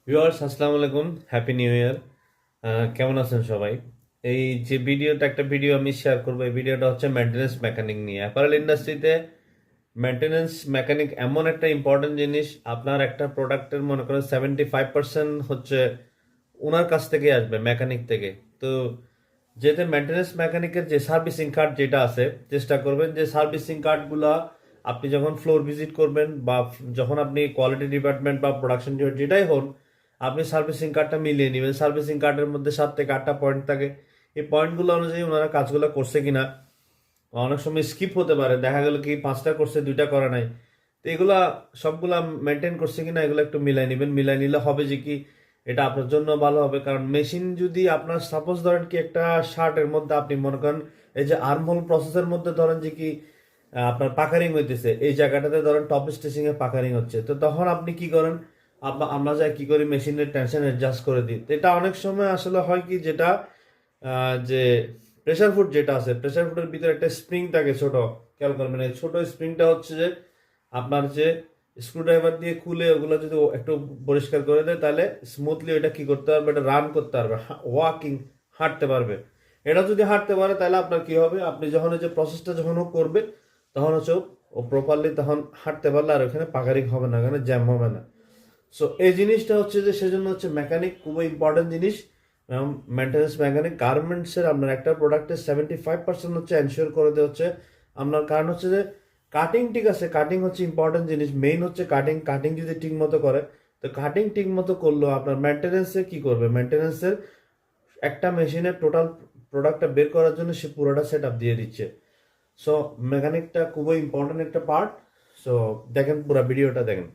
Viewers আসসালামু আলাইকুম, happy new year. কেমন আছেন সবাই? এই যে একটা ভিডিও আমি শেয়ার করবো, এই ভিডিওটা হচ্ছে মেনটেনেন্স মেকানিক নিয়ে। অ্যাপারেল ইন্ডাস্ট্রিতে মেনটেনেন্স মেকানিক এমন একটা ইম্পর্টেন্ট জিনিস। আপনার একটা প্রোডাক্টের মনে করেন 75% হচ্ছে ওনার কাছ থেকে আসবে, মেকানিক থেকে। তো যেতে মেনটেনেন্স মেকানিকের যে সার্ভিসিং কার্ড যেটা আছে, চেষ্টা করবেন যে সার্ভিসিং কার্ডগুলা আপনি যখন ফ্লোর ভিজিট করবেন বা যখন আপনি কোয়ালিটি ডিপার্টমেন্ট বা প্রোডাকশন যেটাই হন, আপনি সার্ভিসিং কার্ডটা মিলিয়ে নেবেন। সার্ভিসিং কার্ডের মধ্যে 7 থেকে 8টা পয়েন্ট থাকে। এই পয়েন্টগুলো অনুযায়ী ওনারা কাজগুলো করছে কিনা, অনেক সময় স্কিপ হতে পারে, দেখা গেল কি 5টা করছে 2টা করে নাই। তো এগুলা সবগুলা মেনটেন করছে কিনা এগুলো একটু মিলাই নেবেন। মিলাই নিলে হবে যে কি এটা আপনার জন্য ভালো হবে। কারণ মেশিন যদি আপনার সাপোজ ধরেন কি একটা শার্টের মধ্যে আপনি মনে করেন এই যে আর্মহোল প্রসেসের মধ্যে ধরেন যে কি আপনার পাকারিং হইতেছে, এই জায়গাটাতে ধরেন টপ স্টিচিং এ পাকারিং হচ্ছে, তো তখন আপনি কি করেন? আমরা যাই কি করি, মেশিনের টেনশন অ্যাডজাস্ট করে দিই। তো এটা অনেক সময় আসলে হয় কি, যেটা যে প্রেসার ফুড যেটা আছে, প্রেসার ফুডের ভিতরে একটা স্প্রিং থাকে ছোট, খেয়াল করবেন। এই ছোট স্প্রিংটা হচ্ছে যে আপনার যে স্ক্রুড্রাইভার দিয়ে খুলে ওগুলো যদি একটু পরিষ্কার করে দেয়, তাহলে স্মুথলি এটা কি করতে পারবে, এটা রান করতে পারবে, ওয়াকিং, হাঁটতে পারবে। এটা যদি হাঁটতে পারে তাহলে আপনার কি হবে, আপনি যখন এই যে প্রসেসটা যখন ও করবে, তখন হচ্ছে ও প্রপারলি তখন হাঁটতে পারলে আর ওখানে পাকারিং হবে না, ওখানে জ্যাম হবে না। সো এই জিনিসটা হচ্ছে যে সেজন্য হচ্ছে মেকানিক খুবই ইম্পর্টেন্ট জিনিস। মেনটেন্যান্স মেকানিক গার্মেন্টসের আপনার একটা প্রোডাক্টের 75% হচ্ছে এনশিওর করে দেওয়া হচ্ছে আপনার। কারণ হচ্ছে যে কাটিং, ঠিক আছে, কাটিং হচ্ছে ইম্পর্টেন্ট জিনিস, মেইন হচ্ছে কাটিং। কাটিং যদি ঠিক মতো করে, তো কাটিং ঠিক মতো করলেও আপনার মেনটেন্যান্সে কি করবে, মেনটেন্যান্সের একটা মেশিনের টোটাল প্রোডাক্টটা বের করার জন্য সে পুরোটা সেট আপ দিয়ে দিচ্ছে। সো মেকানিকটা খুবই ইম্পর্টেন্ট একটা পার্ট। সো দেখেন, পুরো ভিডিওটা দেখেন।